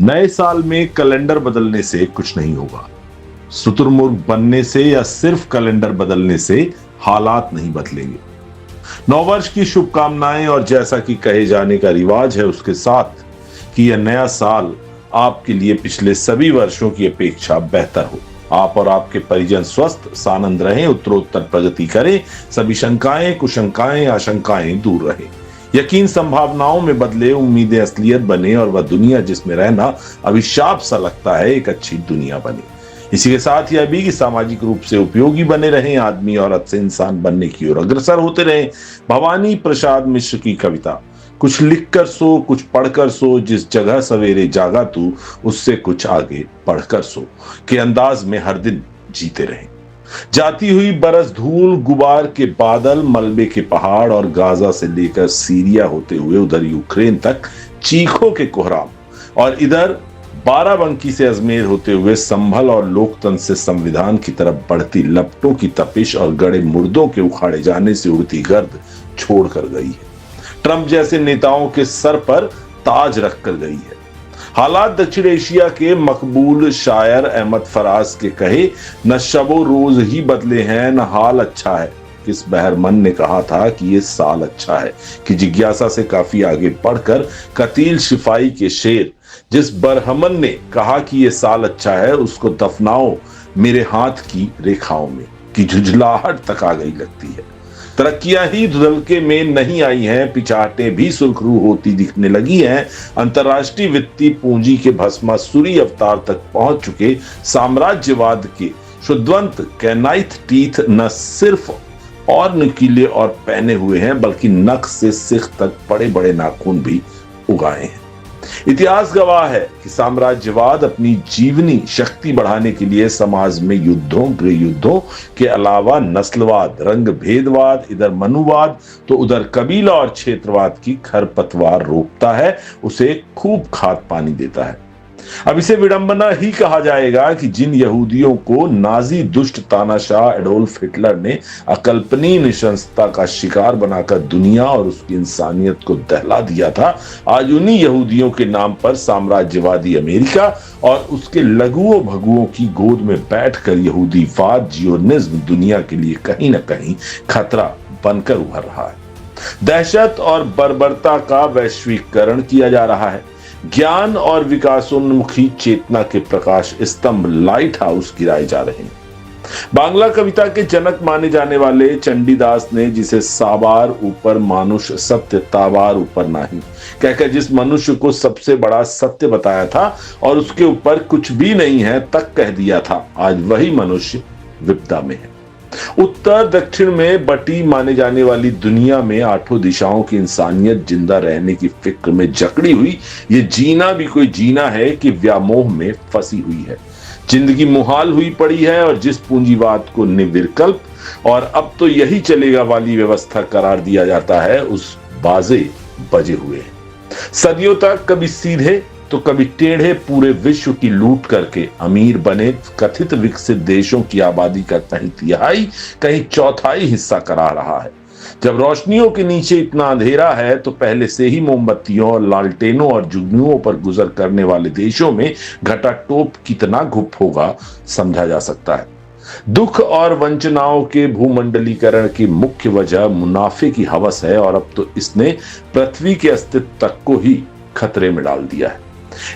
नए साल में कैलेंडर बदलने से कुछ नहीं होगा। शुतुरमुर्ग बनने से या सिर्फ कैलेंडर बदलने से हालात नहीं बदलेंगे। नववर्ष की शुभकामनाएं और जैसा कि कहे जाने का रिवाज है उसके साथ कि यह नया साल आपके लिए पिछले सभी वर्षों की अपेक्षा बेहतर हो। आप और आपके परिजन स्वस्थ सानंद रहें, उत्तरोत्तर प्रगति करें, सभी शंकाएं कुशंकाएं आशंकाएं दूर रहें, यकीन संभावनाओं में बदले, उम्मीदें असलियत बने और वह दुनिया जिसमें रहना अभिशाप सा लगता है एक अच्छी दुनिया बने। इसी के साथ यह भी कि सामाजिक रूप से उपयोगी बने रहें, आदमी औरत से इंसान बनने की ओर अग्रसर होते रहें। भवानी प्रसाद मिश्र की कविता कुछ लिखकर सो कुछ पढ़कर सो, जिस जगह सवेरे जागा तू उससे कुछ आगे पढ़कर सो के अंदाज में हर दिन जीते रहें। जाती हुई बरस धूल, गुबार के बादल, मलबे के पहाड़ और गाजा से लेकर सीरिया होते हुए उधर यूक्रेन तक चीखों के कोहराम, और इधर बाराबंकी से अजमेर होते हुए संभल और लोकतंत्र से संविधान की तरफ बढ़ती लपटों की तपिश और गड़े मुर्दों के उखाड़े जाने से उड़ती गर्द छोड़कर गई है। ट्रंप जैसे नेताओं के सर पर ताज रखकर गई है। हालात दक्षिण एशिया के मकबूल शायर अहमद फराज के कहे न शबो रोज ही बदले हैं न हाल अच्छा है। किस बहरमन ने कहा था कि ये साल अच्छा है कि जिज्ञासा से काफी आगे बढ़कर कतील शिफाई के शेर, जिस बरहमन ने कहा कि ये साल अच्छा है उसको दफनाओ मेरे हाथ की रेखाओं में कि झुझलाहट तक आ गई लगती है। तरक्कियां ही धुधलके में नहीं आई हैं, पिछाहटें भी सुरखरू होती दिखने लगी हैं। अंतरराष्ट्रीय वित्तीय पूंजी के भस्मासुरी अवतार तक पहुंच चुके साम्राज्यवाद के शुद्धवंत कैनाइथ टीथ न सिर्फ और नुकीले और पहने हुए हैं बल्कि नख से सिख तक बड़े बड़े नाखून भी उगाए हैं। इतिहास गवाह है कि साम्राज्यवाद अपनी जीवनी शक्ति बढ़ाने के लिए समाज में युद्धों, गृह युद्धों के अलावा नस्लवाद, रंग भेदवाद, इधर मनुवाद तो उधर कबीला और क्षेत्रवाद की खरपतवार रोकता है, उसे खूब खाद पानी देता है। अब इसे विडंबना ही कहा जाएगा कि जिन यहूदियों को नाजी दुष्ट तानाशाह एडोल्फ हिटलर ने अकल्पनीय नृशंसता का शिकार बनाकर दुनिया और उसकी इंसानियत को दहला दिया था, आज उन्हीं यहूदियों के नाम पर साम्राज्यवादी अमेरिका और उसके लघुओं भगुओं की गोद में बैठकर यहूदीवाद, जियोनिज्म दुनिया के लिए कहीं ना कहीं खतरा बनकर उभर रहा है। दहशत और बर्बरता का वैश्वीकरण किया जा रहा है। ज्ञान और विकासोन्मुखी चेतना के प्रकाश स्तंभ लाइट हाउस गिराए जा रहे हैं। बांग्ला कविता के जनक माने जाने वाले चंडीदास ने जिसे साबार ऊपर मानुष सत्य ताबार ऊपर नहीं कहकर जिस मनुष्य को सबसे बड़ा सत्य बताया था और उसके ऊपर कुछ भी नहीं है तक कह दिया था, आज वही मनुष्य विपदा में है। उत्तर दक्षिण में बटी माने जाने वाली दुनिया में आठों दिशाओं की इंसानियत जिंदा रहने की फिक्र में जकड़ी हुई, ये जीना भी कोई जीना है कि व्यामोह में फंसी हुई है। जिंदगी मुहाल हुई पड़ी है और जिस पूंजीवाद को निर्विकल्प और अब तो यही चलेगा वाली व्यवस्था करार दिया जाता है, उस बाजे बजे हुए हैं। सदियों तक कभी सीधे तो कभी टेढ़े पूरे विश्व की लूट करके अमीर बने कथित विकसित देशों की आबादी का कहीं तिहाई कहीं चौथाई हिस्सा करा रहा है। जब रोशनियों के नीचे इतना अंधेरा है तो पहले से ही मोमबत्तियों और लालटेनों और जुगनुओं पर गुजर करने वाले देशों में घटा टोप कितना गुप्त होगा समझा जा सकता है। दुख और वंचनाओं के भूमंडलीकरण की मुख्य वजह मुनाफे की हवस है और अब तो इसने पृथ्वी के अस्तित्व तक को ही खतरे में डाल दिया है।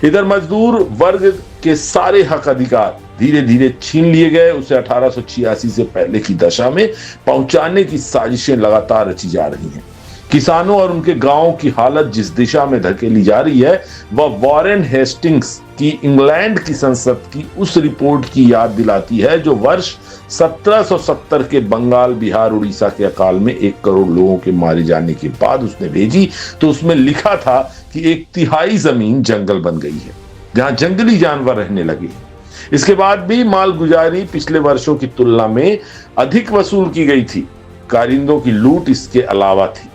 इधर मजदूर वर्ग के सारे हक अधिकार धीरे धीरे छीन लिए गए, उसे 1886 से पहले की दशा में पहुंचाने की साजिशें लगातार रची जा रही हैं। किसानों और उनके गांवों की हालत जिस दिशा में धकेली जा रही है वह वॉरेन हेस्टिंग्स की इंग्लैंड की संसद की उस रिपोर्ट की याद दिलाती है जो वर्ष 1770 के बंगाल, बिहार, उड़ीसा के अकाल में 1 करोड़ लोगों के मारे जाने के बाद उसने भेजी। तो उसमें लिखा था कि 1/3 जमीन जंगल बन गई है जहां जंगली जानवर रहने लगे। इसके बाद भी मालगुजारी पिछले वर्षों की तुलना में अधिक वसूल की गई थी। कारिंदों की लूट इसके अलावा थी।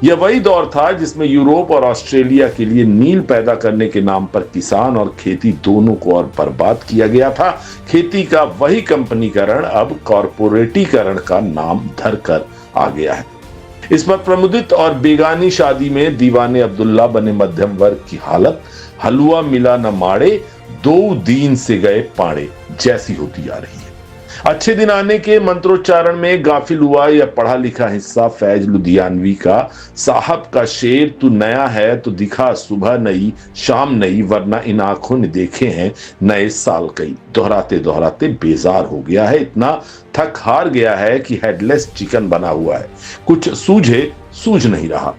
यह वही दौर था जिसमें यूरोप और ऑस्ट्रेलिया के लिए नील पैदा करने के नाम पर किसान और खेती दोनों को और बर्बाद किया गया था। खेती का वही कंपनीकरण अब कॉर्पोरेटीकरण का नाम धरकर आ गया है। इस पर प्रमुदित और बेगानी शादी में दीवाने अब्दुल्ला बने मध्यम वर्ग की हालत हलवा मिला न माड़े, दो दीन से गए पाड़े जैसी होती आ रही है। अच्छे दिन आने के मंत्रोच्चारण में गाफिल हुआ यह पढ़ा लिखा हिस्सा फैज लुधियानवी का साहब का शेर, तू नया है तो दिखा सुबह नई शाम नई, वरना इन आंखों ने देखे हैं नए साल कई। दोहराते दोहराते बेजार हो गया है, इतना थक हार गया है कि हेडलेस चिकन बना हुआ है, कुछ सूझे सूझ नहीं रहा।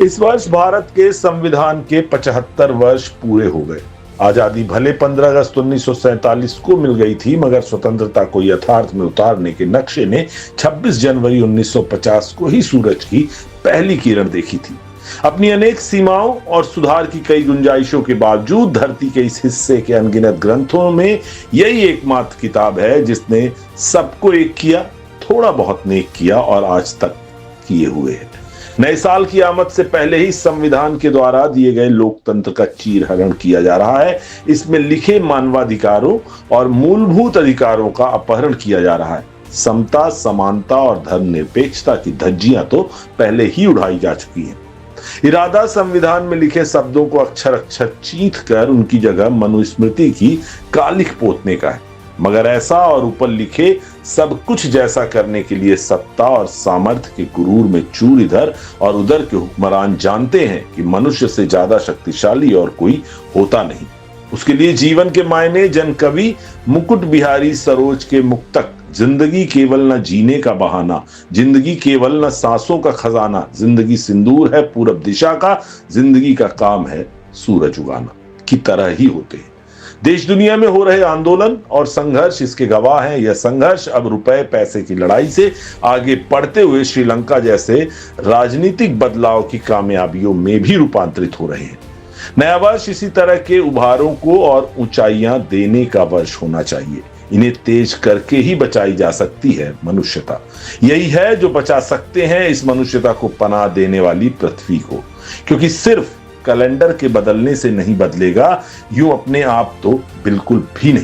इस वर्ष भारत के संविधान के 75 वर्ष पूरे हो गए। आजादी भले 15 अगस्त 1947 को मिल गई थी, मगर स्वतंत्रता को यथार्थ में उतारने के नक्शे ने 26 जनवरी 1950 को ही सूरज की पहली किरण देखी थी। अपनी अनेक सीमाओं और सुधार की कई गुंजाइशों के बावजूद धरती के इस हिस्से के अनगिनत ग्रंथों में यही एकमात्र किताब है जिसने सबको एक किया, थोड़ा बहुत नेक किया और आज तक किए हुए है। नए साल की आमद से पहले ही संविधान के द्वारा दिए गए लोकतंत्र का चीरहरण किया जा रहा है। इसमें लिखे मानवाधिकारों और मूलभूत अधिकारों का अपहरण किया जा रहा है। समता, समानता और धर्मनिरपेक्षता की धज्जियां तो पहले ही उड़ाई जा चुकी हैं। इरादा संविधान में लिखे शब्दों को अक्षर अक्षर चींथ कर उनकी जगह मनुस्मृति की कालिख पोतने का है। मगर ऐसा और ऊपर लिखे सब कुछ जैसा करने के लिए सत्ता और सामर्थ्य के गुरूर में चूर इधर और उधर के हुक्मरान जानते हैं कि मनुष्य से ज्यादा शक्तिशाली और कोई होता नहीं। उसके लिए जीवन के मायने जन कवि मुकुट बिहारी सरोज के मुक्तक, जिंदगी केवल न जीने का बहाना, जिंदगी केवल न सांसों का खजाना, जिंदगी सिंदूर है पूरब दिशा का, जिंदगी का काम है सूरज उगाना की तरह ही होते हैं। देश दुनिया में हो रहे आंदोलन और संघर्ष इसके गवाह हैं। यह संघर्ष अब रुपए पैसे की लड़ाई से आगे बढ़ते हुए श्रीलंका जैसे राजनीतिक बदलाव की कामयाबियों में भी रूपांतरित हो रहे हैं। नया वर्ष इसी तरह के उभारों को और ऊंचाइयां देने का वर्ष होना चाहिए। इन्हें तेज करके ही बचाई जा सकती है मनुष्यता। यही है जो बचा सकते हैं इस मनुष्यता को पनाह देने वाली पृथ्वी को, क्योंकि सिर्फ कैलेंडर के बदलने से नहीं बदलेगा, यूं अपने आप तो बिल्कुल भी नहीं।